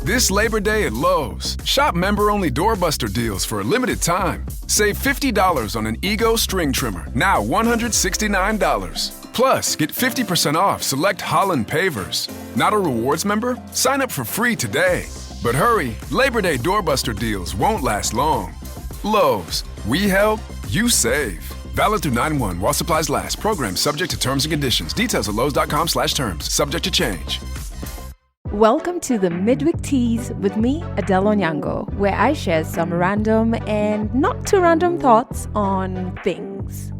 This Labor Day at Lowe's, shop member-only doorbuster deals for a limited time. Save $50 on an Ego string trimmer, now $169. Plus, get 50% off select Holland pavers. Not a rewards member? Sign up for free today. But hurry, Labor Day doorbuster deals won't last long. Lowe's, we help, you save. Valid through 9/1 while supplies last. Program subject to terms and conditions. Details at lowes.com/terms. Subject to change. Welcome to the Mid Week Tease with me, Adelle Onyango, where I share some random and not too random thoughts on things.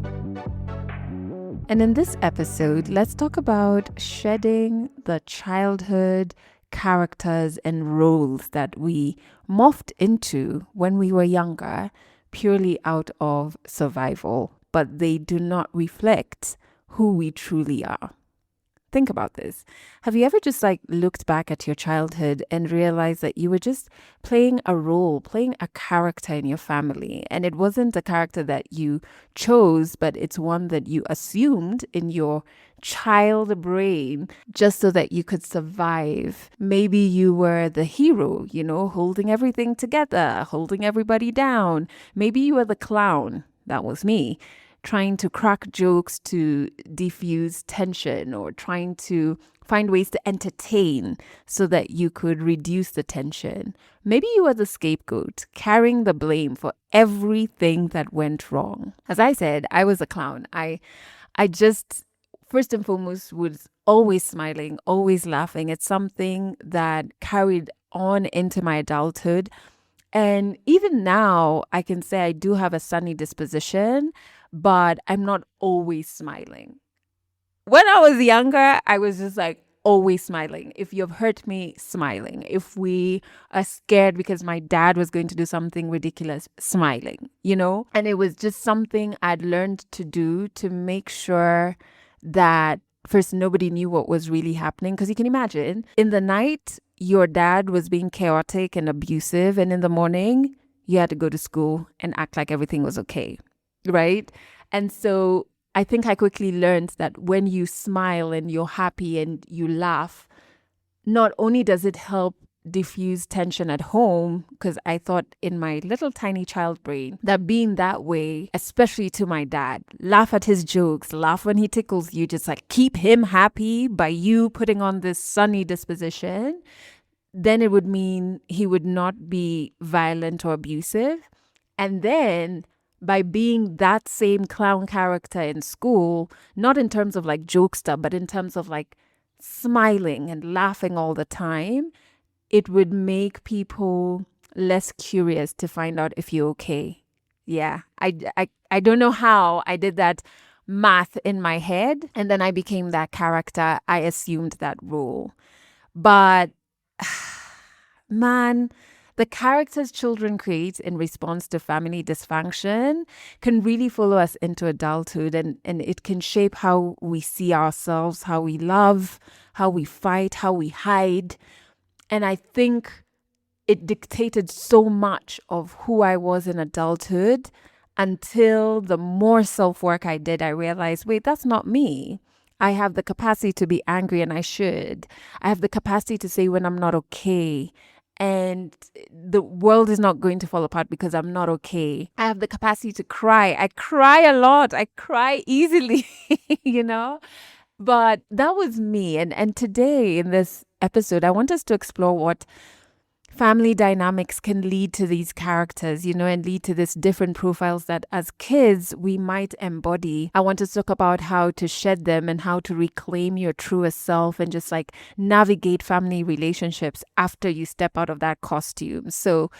And in this episode, let's talk about shedding the childhood characters and roles that we morphed into when we were younger, purely out of survival, but they do not reflect who we truly are. Think about this. Have you ever just looked back at your childhood and realized that you were just playing a role, playing a character in your family? And it wasn't a character that you chose, but it's one that you assumed in your child brain just so that you could survive. Maybe you were the hero, holding everything together, holding everybody down. Maybe you were the clown. That was me. Trying to crack jokes to diffuse tension or trying to find ways to entertain so that you could reduce the tension. Maybe you were the scapegoat, carrying the blame for everything that went wrong. As I said, I was a clown. I just, first and foremost, was always smiling, always laughing. It's something that carried on into my adulthood. And even now, I can say I do have a sunny disposition, but I'm not always smiling. When I was younger, I was just always smiling. If you've heard me, smiling. If we are scared because my dad was going to do something ridiculous, smiling, And it was just something I'd learned to do to make sure that first, nobody knew what was really happening. Because you can imagine, in the night, your dad was being chaotic and abusive. And in the morning, you had to go to school and act like everything was okay. Right? And so I think I quickly learned that when you smile and you're happy and you laugh, not only does it help diffuse tension at home, because I thought in my little tiny child brain that being that way, especially to my dad, laugh at his jokes, laugh when he tickles you, just keep him happy by you putting on this sunny disposition, then it would mean he would not be violent or abusive. And then by being that same clown character in school, not in terms of jokester, but in terms of smiling and laughing all the time, it would make people less curious to find out if you're okay. Yeah, I don't know how I did that math in my head, and then I became that character. I assumed that role. But man, the characters children create in response to family dysfunction can really follow us into adulthood, and it can shape how we see ourselves, how we love, how we fight, how we hide. And I think it dictated so much of who I was in adulthood until the more self-work I did, I realized, wait, that's not me. I have the capacity to be angry, and I should. I have the capacity to say when I'm not okay. And the world is not going to fall apart because I'm not okay. I have the capacity to cry. I cry a lot. I cry easily, But that was me. And today in this episode, I want us to explore what family dynamics can lead to these characters, and lead to these different profiles that as kids we might embody. I want to talk about how to shed them and how to reclaim your truest self and just navigate family relationships after you step out of that costume. So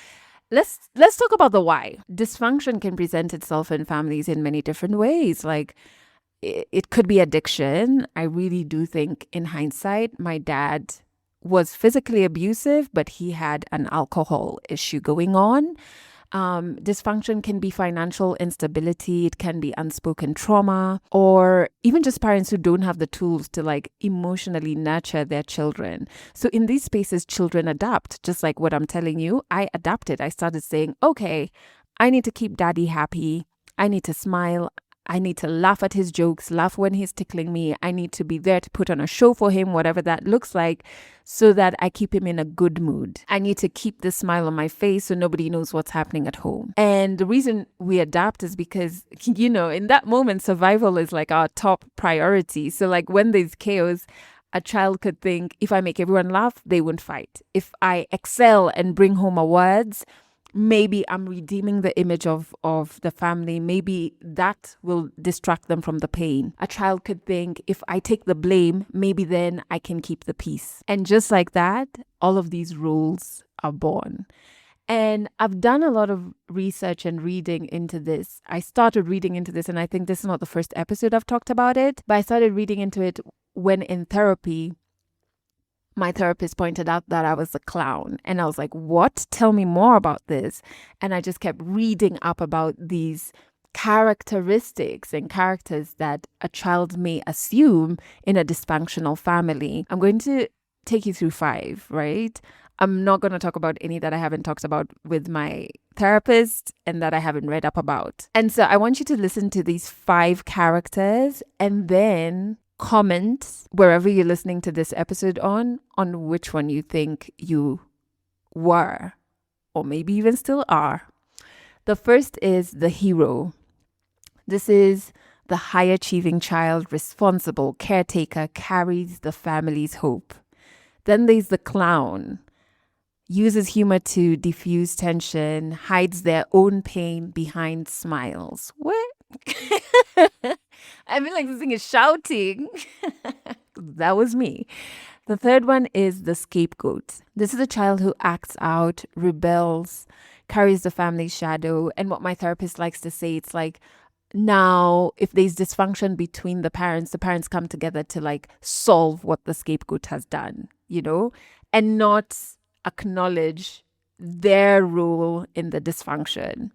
let's talk about the why. Dysfunction can present itself in families in many different ways. It could be addiction. I really do think in hindsight, my dad was physically abusive, but he had an alcohol issue going on. Dysfunction can be financial instability. It can be unspoken trauma, or even just parents who don't have the tools to emotionally nurture their children. So in these spaces, children adapt. Just like what I'm telling you, I adapted. I started saying, okay, I need to keep daddy happy. I need to smile. I need to laugh at his jokes, laugh when he's tickling me. I need to be there to put on a show for him, whatever that looks like, so that I keep him in a good mood. I need to keep the smile on my face so nobody knows what's happening at home. And the reason we adapt is because, in that moment, survival is like our top priority. So like when there's chaos, a child could think, if I make everyone laugh, they won't fight. If I excel and bring home awards, maybe I'm redeeming the image of the family. Maybe that will distract them from the pain. A child could think, if I take the blame, maybe then I can keep the peace. And just like that, all of these rules are born. And I've done a lot of research and reading into this. I started reading into this, and I think this is not the first episode I've talked about it, but I started reading into it when in therapy. My therapist pointed out that I was a clown. And I was like, what? Tell me more about this. And I just kept reading up about these characteristics and characters that a child may assume in a dysfunctional family. I'm going to take you through 5, right? I'm not going to talk about any that I haven't talked about with my therapist and that I haven't read up about. And so I want you to listen to these 5 characters and then comment wherever you're listening to this episode on which one you think you were, or maybe even still are. The first is the hero. This is the high achieving child, responsible, caretaker, carries the family's hope. Then there's the clown, uses humor to diffuse tension, hides their own pain behind smiles. What? I feel like this thing is shouting. That was me. The third one is the scapegoat. This is a child who acts out, rebels, carries the family's shadow. And what my therapist likes to say, it's like, now, if there's dysfunction between the parents come together to like solve what the scapegoat has done, and not acknowledge their role in the dysfunction.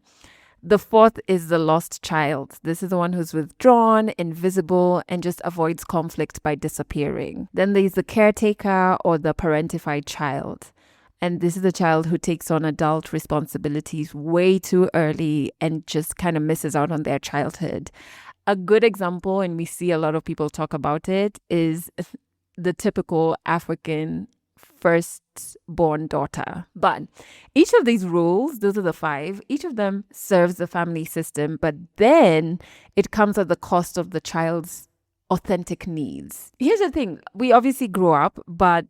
The fourth is the lost child. This is the one who's withdrawn, invisible, and just avoids conflict by disappearing. Then there's the caretaker or the parentified child. And this is the child who takes on adult responsibilities way too early and just kind of misses out on their childhood. A good example, and we see a lot of people talk about it, is the typical African firstborn daughter. But each of these rules, those are the 5, each of them serves the family system, but then it comes at the cost of the child's authentic needs. Here's the thing, we obviously grow up, but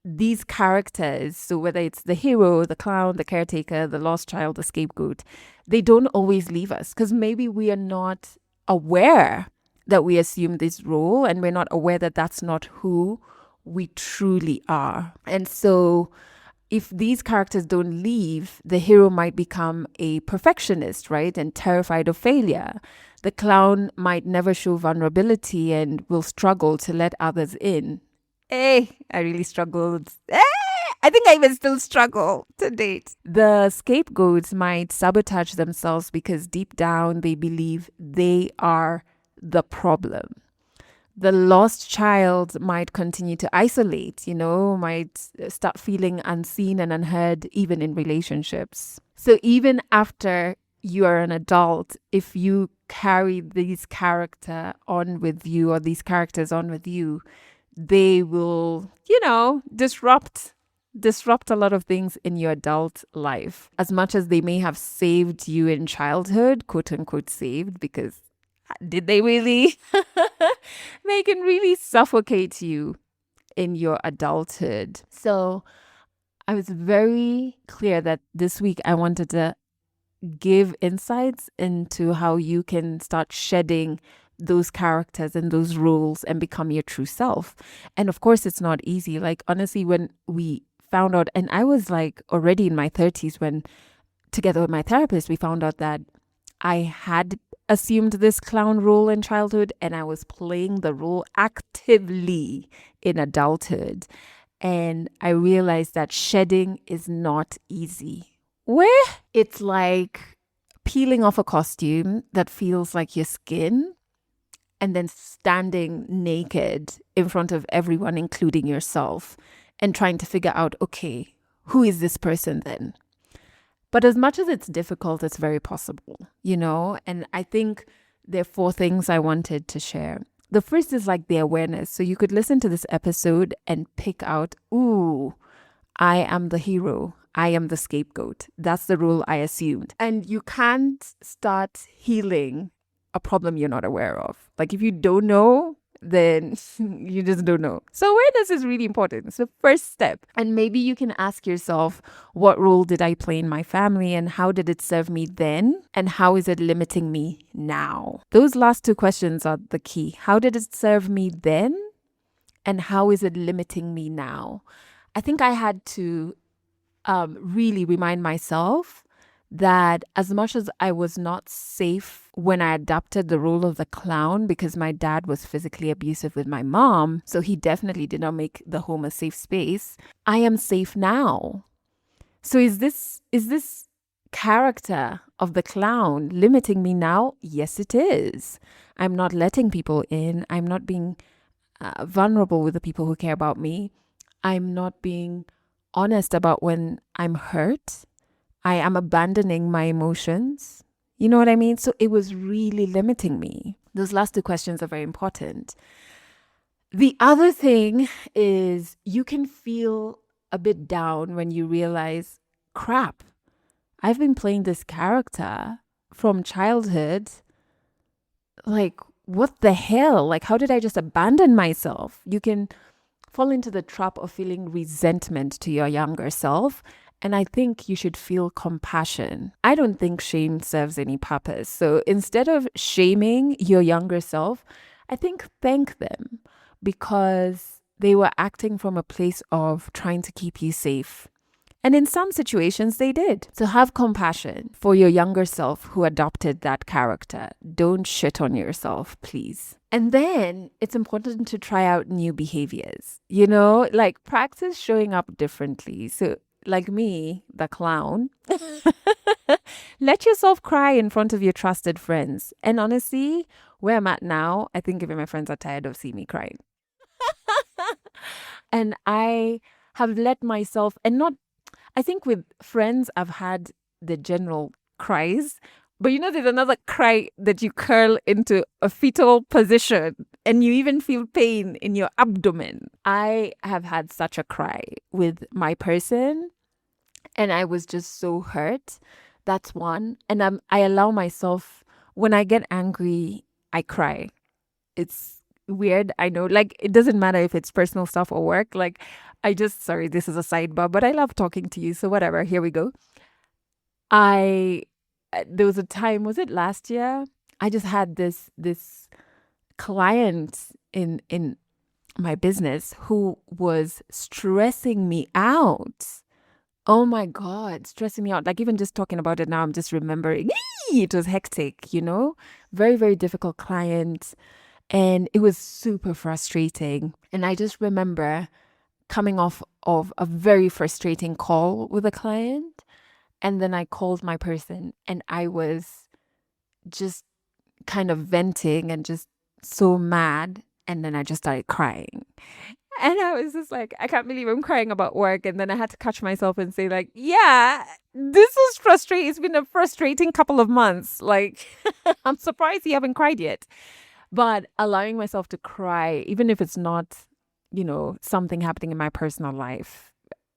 these characters, so whether it's the hero, the clown, the caretaker, the lost child, the scapegoat, they don't always leave us because maybe we are not aware that we assume this role, and we're not aware that that's not who we truly are. And so if these characters don't leave, the hero might become a perfectionist, right? And terrified of failure. The clown might never show vulnerability and will struggle to let others in. I really struggled. I think I even still struggle to date. The scapegoats might sabotage themselves because deep down they believe they are the problem. The lost child might continue to isolate, might start feeling unseen and unheard, even in relationships. So even after you are an adult, if you carry these characters on with you, they will, disrupt a lot of things in your adult life. As much as they may have saved you in childhood, quote unquote saved, because did they really? They can really suffocate you in your adulthood. So I was very clear that this week I wanted to give insights into how you can start shedding those characters and those roles and become your true self. And of course, it's not easy. Like, honestly, when we found out, and I was like already in my 30s when, together with my therapist, we found out that I had assumed this clown role in childhood and I was playing the role actively in adulthood. And I realized that shedding is not easy. Where it's like peeling off a costume that feels like your skin and then standing naked in front of everyone, including yourself, and trying to figure out, okay, who is this person then? But as much as it's difficult, it's very possible, And I think there are 4 things I wanted to share. The first is like the awareness. So you could listen to this episode and pick out, ooh, I am the hero. I am the scapegoat. That's the role I assumed. And you can't start healing a problem you're not aware of. Like if you don't know, then you just don't know. So awareness is really important. It's the first step. And maybe you can ask yourself, what role did I play in my family and how did it serve me then? And how is it limiting me now? Those last 2 questions are the key. How did it serve me then? And how is it limiting me now? I think I had to really remind myself that as much as I was not safe when I adopted the role of the clown, because my dad was physically abusive with my mom, so he definitely did not make the home a safe space, I am safe now. So is this character of the clown limiting me now? Yes, it is. I'm not letting people in. I'm not being vulnerable with the people who care about me. I'm not being honest about when I'm hurt. I am abandoning my emotions. You know what I mean? So it was really limiting me. Those last 2 questions are very important. The other thing is you can feel a bit down when you realize, crap, I've been playing this character from childhood. Like, what the hell? Like, how did I just abandon myself? You can fall into the trap of feeling resentment to your younger self. And I think you should feel compassion. I don't think shame serves any purpose. So instead of shaming your younger self, I think thank them because they were acting from a place of trying to keep you safe. And in some situations, they did. So have compassion for your younger self who adopted that character. Don't shit on yourself, please. And then it's important to try out new behaviors, like practice showing up differently. So like me, the clown, let yourself cry in front of your trusted friends. And honestly, where I'm at now, I think even my friends are tired of seeing me crying. And I have let myself, I think with friends, I've had the general cries, but there's another cry that you curl into a fetal position and you even feel pain in your abdomen. I have had such a cry with my person and I was just so hurt. That's one. And I allow myself, when I get angry, I cry. It's weird. I know, like, it doesn't matter if it's personal stuff or work. Like, sorry, this is a sidebar, but I love talking to you. So whatever, here we go. There was a time, was it last year? I just had this client in my business who was stressing me out. Oh my God, stressing me out. Like even just talking about it now, I'm just remembering. It was hectic, very, very difficult client. And it was super frustrating. And I just remember coming off of a very frustrating call with a client. And then I called my person and I was just kind of venting and just so mad. And then I just started crying. And I was just like, I can't believe I'm crying about work. And then I had to catch myself and say like, yeah, this is frustrating. It's been a frustrating couple of months. Like, I'm surprised you haven't cried yet. But allowing myself to cry, even if it's not, something happening in my personal life,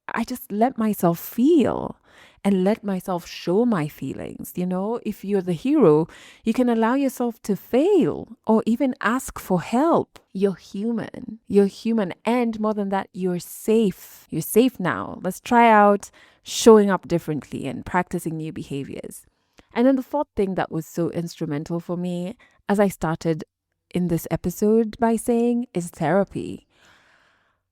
I just let myself feel and let myself show my feelings. If you're the hero, you can allow yourself to fail or even ask for help. You're human. And more than that, you're safe. You're safe now. Let's try out showing up differently and practicing new behaviors. And then the 4th thing that was so instrumental for me, as I started in this episode by saying, is therapy.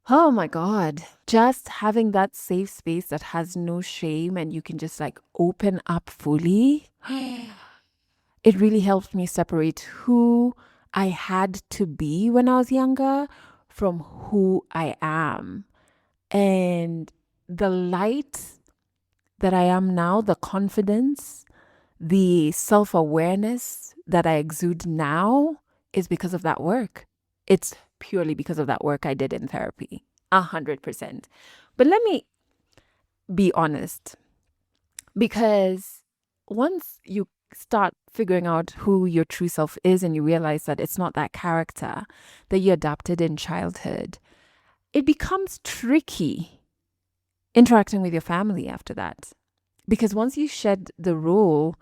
Oh my God, just having that safe space that has no shame and you can just like open up fully. It really helped me separate who I had to be when I was younger from who I am. And the light that I am now, the confidence, the self-awareness that I exude now is because of that work. It's purely because of that work I did in therapy, 100%. But let me be honest, because once you start figuring out who your true self is and you realize that it's not that character that you adopted in childhood, it becomes tricky interacting with your family after that. Because once you shed the role,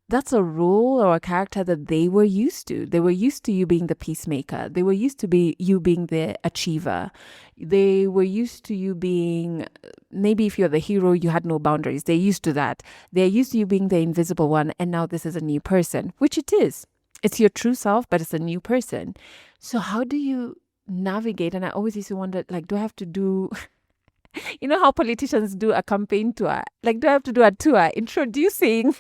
that's a role or a character that they were used to. They were used to you being the peacemaker. They were used to you being the achiever. They were used to you being, maybe if you're the hero, you had no boundaries. They're used to that. They're used to you being the invisible one. And now this is a new person, which it is. It's your true self, but it's a new person. So how do you navigate? And I always used to wonder, like, do I have to do... You know how politicians do a campaign tour? Like, do I have to do a tour introducing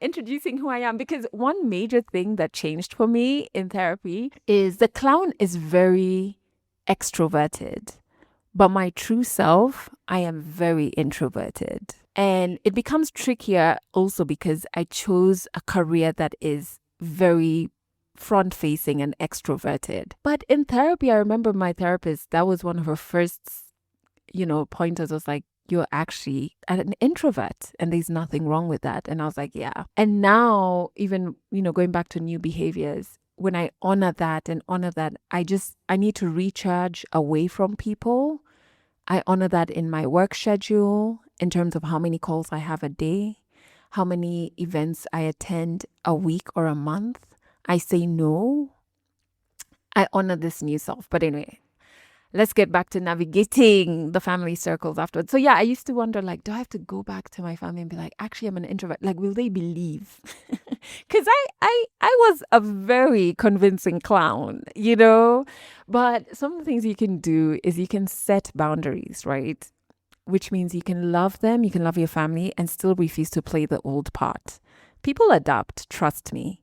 introducing who I am? Because one major thing that changed for me in therapy is the clown is very extroverted, but my true self, I am very introverted. And it becomes trickier also because I chose a career that is very front-facing and extroverted. But in therapy, I remember my therapist, that was one of her first, pointers, was like, you're actually an introvert and there's nothing wrong with that. And I was like, yeah. And now, even, going back to new behaviors, when I honor that, I need to recharge away from people. I honor that in my work schedule in terms of how many calls I have a day, how many events I attend a week or a month. I say no. I honor this new self. But anyway, let's get back to navigating the family circles afterwards. So yeah, I used to wonder, like, do I have to go back to my family and be like, actually, I'm an introvert? Like, will they believe? Because I was a very convincing clown, But some of the things you can do is you can set boundaries, right? Which means you can love them, you can love your family, and still refuse to play the old part. People adapt, trust me.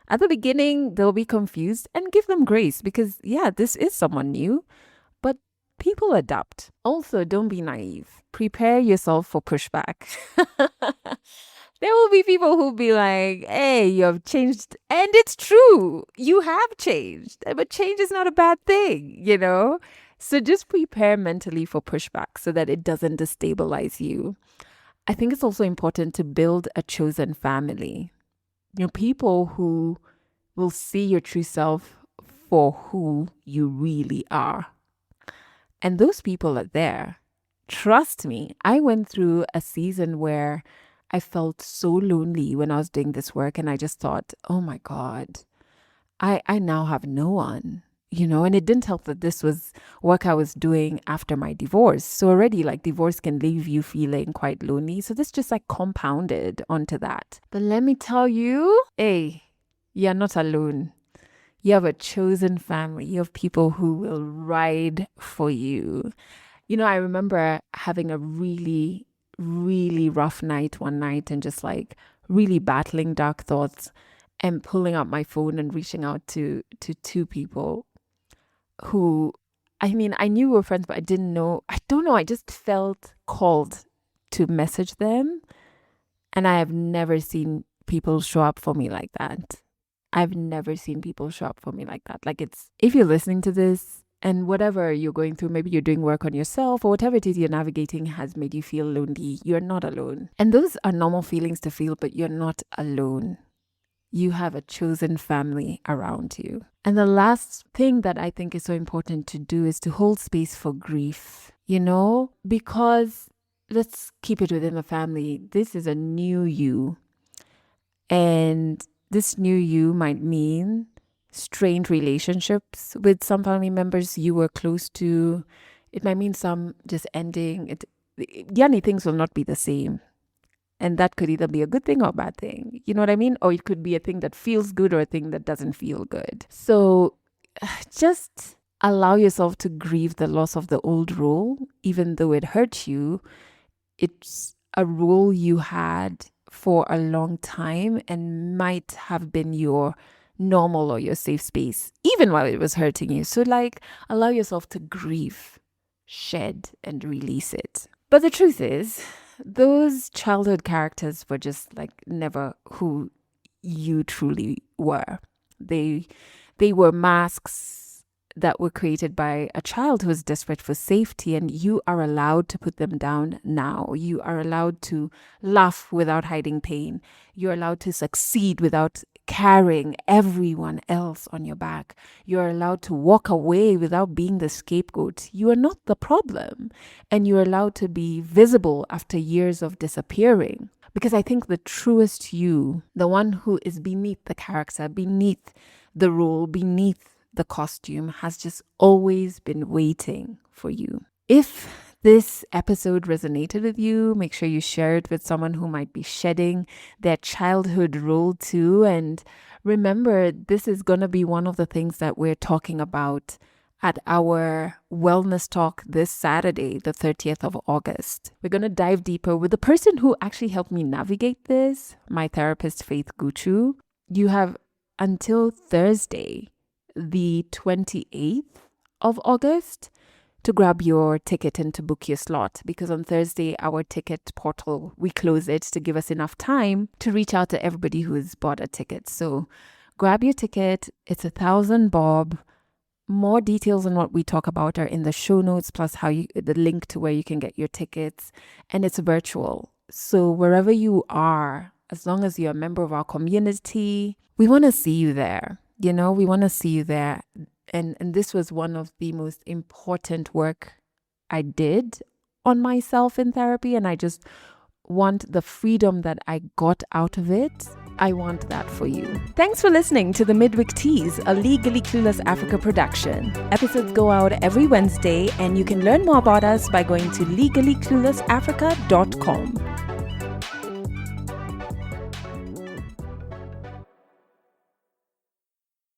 At the beginning, they'll be confused, and give them grace because, yeah, this is someone new, but people adapt. Also, don't be naive. Prepare yourself for pushback. There will be people who'll be like, hey, you have changed. And it's true. You have changed. But change is not a bad thing, So just prepare mentally for pushback so that it doesn't destabilize you. I think it's also important to build a chosen family. People who will see your true self for who you really are. And those people are there. Trust me, I went through a season where I felt so lonely when I was doing this work. And I just thought, oh my God, I now have no one, and it didn't help that this was work I was doing after my divorce. So already divorce can leave you feeling quite lonely. So this just compounded onto that. But let me tell you, hey, you're not alone. You have a chosen family. You have people who will ride for you. I remember having a really, really rough night one night and just really battling dark thoughts and pulling out my phone and reaching out to two people who, I knew we were friends, but I didn't know. I don't know. I just felt called to message them. And I have never seen people show up for me like that. I've never seen people show up for me like that. If you're listening to this and whatever you're going through, maybe you're doing work on yourself or whatever it is you're navigating has made you feel lonely, you're not alone. And those are normal feelings to feel, but you're not alone. You have a chosen family around you. And the last thing that I think is so important to do is to hold space for grief, because let's keep it within the family. This is a new you. And this new you might mean strained relationships with some family members you were close to. It might mean some just ending. Things will not be the same. And that could either be a good thing or a bad thing. You know what I mean? Or it could be a thing that feels good or a thing that doesn't feel good. So just allow yourself to grieve the loss of the old role, even though it hurt you. It's a role you had for a long time and might have been your normal or your safe space, even while it was hurting you. So allow yourself to grieve, shed, and release it. But the truth is, those childhood characters were just never who you truly were. They were masks that were created by a child who is desperate for safety, and you are allowed to put them down now. You are allowed to laugh without hiding pain. You're allowed to succeed without carrying everyone else on your back. You're allowed to walk away without being the scapegoat. You are not the problem. And you're allowed to be visible after years of disappearing. Because I think the truest you, the one who is beneath the character, beneath the role, beneath the costume, has just always been waiting for you. If this episode resonated with you, make sure you share it with someone who might be shedding their childhood role too. And remember, this is going to be one of the things that we're talking about at our wellness talk this Saturday, the 30th of August. We're going to dive deeper with the person who actually helped me navigate this, my therapist, Faith Guchu. You have until Thursday, the 28th of August, to grab your ticket and to book your slot, because on Thursday, our ticket portal, we close it to give us enough time to reach out to everybody who has bought a ticket. So grab your ticket. It's 1,000 bob. More details on what we talk about are in the show notes, plus the link to where you can get your tickets. And it's virtual. So wherever you are, as long as you're a member of our community, we want to see you there. We want to see you there. And this was one of the most important work I did on myself in therapy. And I just want the freedom that I got out of it. I want that for you. Thanks for listening to the Mid Week Tease, a Legally Clueless Africa production. Episodes go out every Wednesday, and you can learn more about us by going to legallycluelessafrica.com.